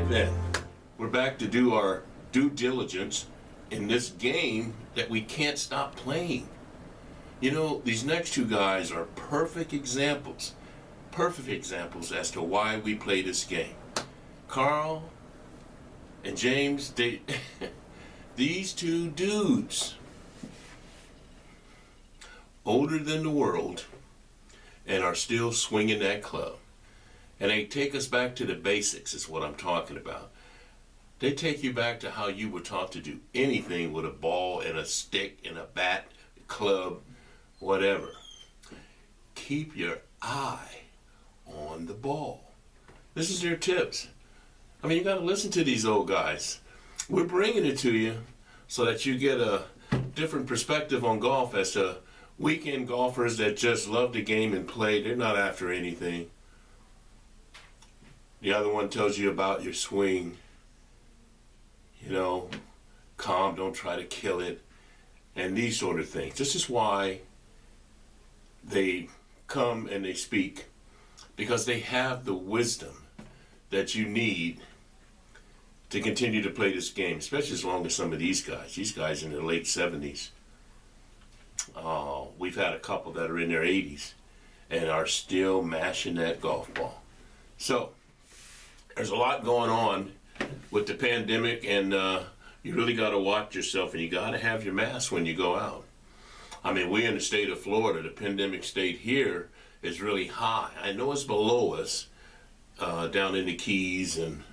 right then, we're back to do our due diligence in this game that we can't stop playing. You know, these next two guys are perfect examples as to why we play this game. Carl and James, these two dudes, older than the world, and are still swinging that club. And they take us back to the basics, is what I'm talking about. They take you back to how you were taught to do anything with a ball and a stick and a bat, a club, whatever. Keep your eye on the ball. This is their tips. I mean, you got to listen to these old guys. We're bringing it to you so that you get a different perspective on golf as to weekend golfers that just love the game and play. They're not after anything. The other one tells you about your swing. You know, calm, don't try to kill it, and these sort of things. This is why they come and they speak, because they have the wisdom that you need to continue to play this game, especially as long as some of these guys in their late 70s. We've had a couple that are in their 80s and are still mashing that golf ball. So there's a lot going on with the pandemic, and you really got to watch yourself, and you got to have your mask when you go out. I mean, we in the state of Florida, the pandemic state here is really high. I know it's below us down in the Keys and,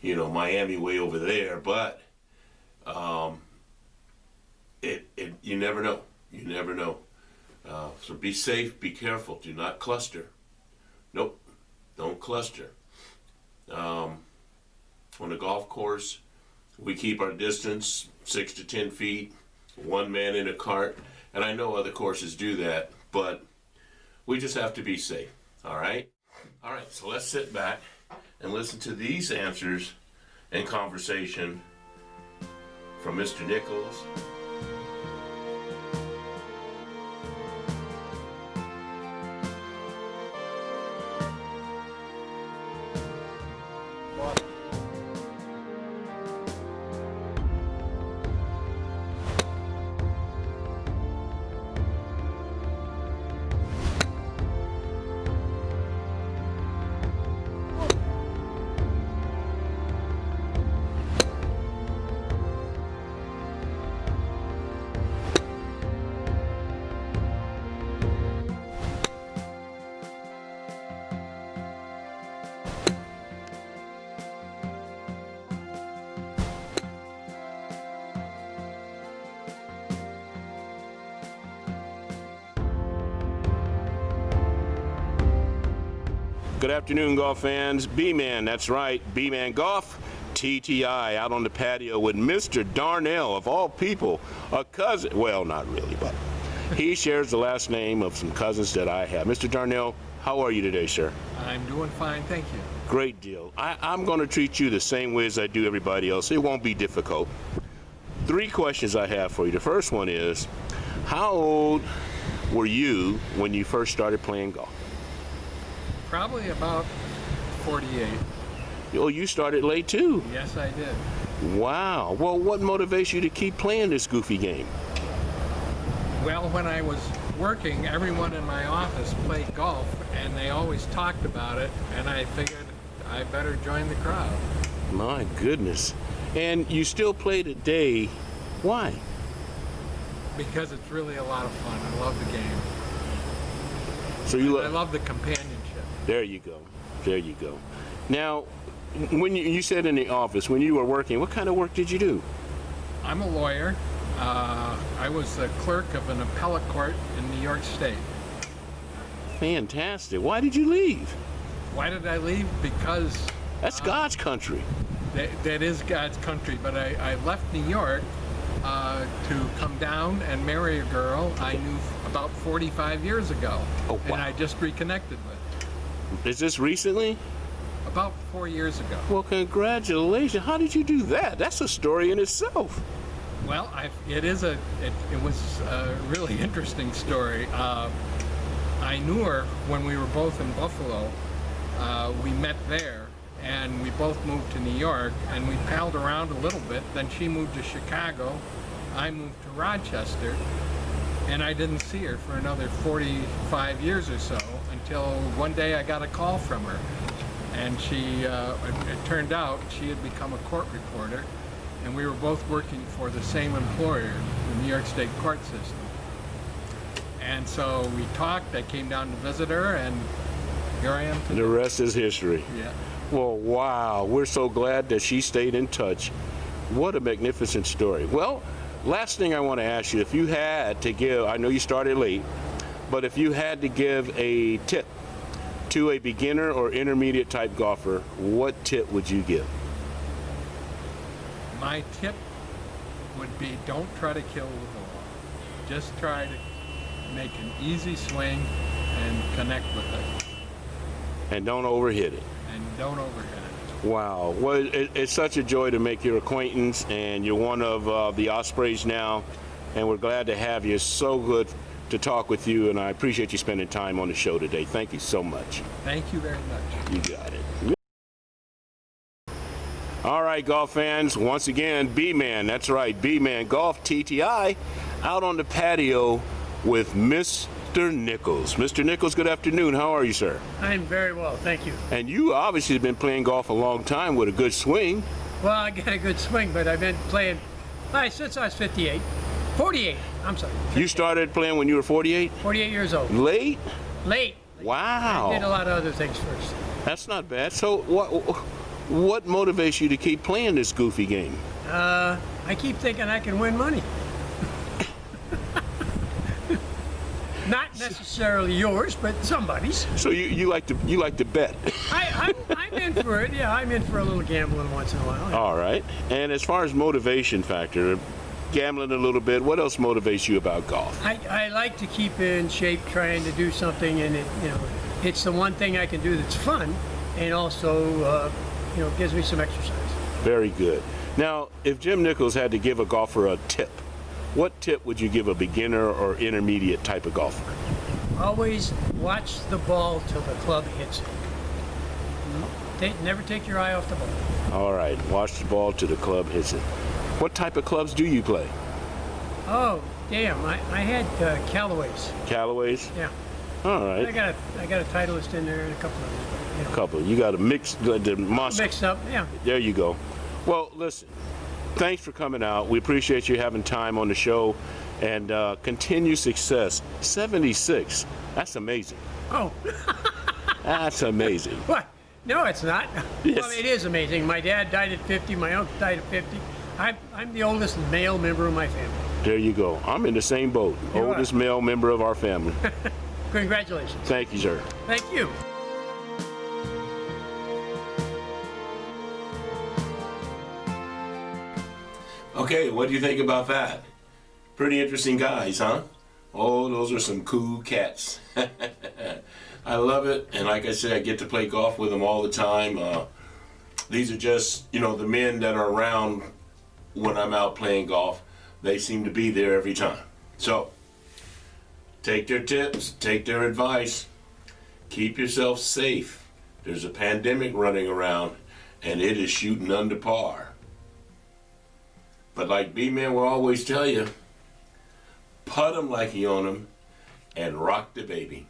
you know, Miami way over there, but you never know. You never know. So be safe, be careful. Do not cluster. Nope, don't cluster. On the golf course, we keep our distance 6 to 10 feet, one man in a cart, and I know other courses do that, but we just have to be safe, all right? All right, so let's sit back and listen to these answers and conversation from Mr. Nichols. Good afternoon, golf fans. B-Man, that's right, bmangolftti, out on the patio with Mr. Darnell, of all people, a cousin. Well, not really, but he shares the last name of some cousins that I have. Mr. Darnell, how are you today, sir? I'm doing fine, thank you. Great deal. I'm going to treat you the same way as I do everybody else. It won't be difficult. 3 questions I have for you. The first one is, how old were you when you first started playing golf? Probably about 48. Oh, you started late too? Yes, I did. Wow. Well, what motivates you to keep playing this goofy game? Well, when I was working, everyone in my office played golf, and they always talked about it, and I figured I better join the crowd. My goodness. And you still play today. Why? Because it's really a lot of fun. I love the game. So you I love the companionship. There you go. There you go. Now, when you said in the office, when you were working, what kind of work did you do? I'm a lawyer. I was the clerk of an appellate court in New York State. Fantastic. Why did you leave? Why did I leave? Because... That's God's country. That is God's country, but I left New York to come down and marry a girl I knew about 45 years ago. Oh, wow. And I just reconnected with. Is this recently? About 4 years ago. Well, congratulations. How did you do that? That's a story in itself. Well, it was a really interesting story. I knew her when we were both in Buffalo. We met there, and we both moved to New York, and we palled around a little bit. Then she moved to Chicago, I moved to Rochester, and I didn't see her for another 45 years or so until one day I got a call from her. And it turned out she had become a court reporter, and we were both working for the same employer, the New York State court system. And so we talked, I came down to visit her, and here I am today. The rest is history. Yeah. Well, wow, we're so glad that she stayed in touch. What a magnificent story. Well, last thing I want to ask you, if you had to give, I know you started late, but if you had to give a tip to a beginner or intermediate type golfer, what tip would you give? My tip would be, don't try to kill the ball. Just try to make an easy swing and connect with it. And don't overhit it. And don't overhit it. Wow. Well, it's such a joy to make your acquaintance, and you're one of the Ospreys now, and we're glad to have you. It's so good to talk with you, and I appreciate you spending time on the show today. Thank you so much. Thank you very much. You got it. All right, golf fans, once again, B-Man, that's right, bmangolftti, out on the patio with Mr. Nichols. Mr. Nichols, good afternoon. How are you, sir? I'm very well, thank you. And you obviously have been playing golf a long time with a good swing. Well, I got a good swing, but I've been playing since I was 48, I'm sorry. 58. You started playing when you were 48? 48 years old. Late? Late. Wow. I did a lot of other things first. That's not bad. So what motivates you to keep playing this goofy game? I keep thinking I can win money. Not necessarily yours, but somebody's. So you like to bet? I'm in for it. Yeah, I'm in for a little gambling once in a while. Yeah. All right. And as far as motivation factor, gambling a little bit, what else motivates you about golf? I like to keep in shape, trying to do something, and it's the one thing I can do that's fun, and also gives me some exercise. Very good. Now, if Jim Nichols had to give a golfer a tip, what tip would you give a beginner or intermediate type of golfer? Always watch the ball till the club hits it. Never take your eye off the ball. All right, watch the ball till the club hits it. What type of clubs do you play? Oh, damn! I had Callaway's. Callaway's? Yeah. All right. I got a Titleist in there and a couple of them. A couple. You got a mix, the monster. Mixed up, yeah. There you go. Well, listen. Thanks for coming out. We appreciate you having time on the show, and continue success. 76. That's amazing. Oh. That's amazing. What? No, it's not. Yes. Well, it is amazing. My dad died at 50. My uncle died at 50. I'm the oldest male member of my family. There you go. I'm in the same boat. You Oldest male member of our family. Congratulations. Thank you, sir. Thank you. Okay, what do you think about that? Pretty interesting guys, huh? Oh, those are some cool cats. I love it, and like I said, I get to play golf with them all the time. These are just, the men that are around when I'm out playing golf. They seem to be there every time. So, take their tips, take their advice. Keep yourself safe. There's a pandemic running around, and it is shooting under par. But like B-Man will always tell you, putt 'em like you own 'em and rock the baby.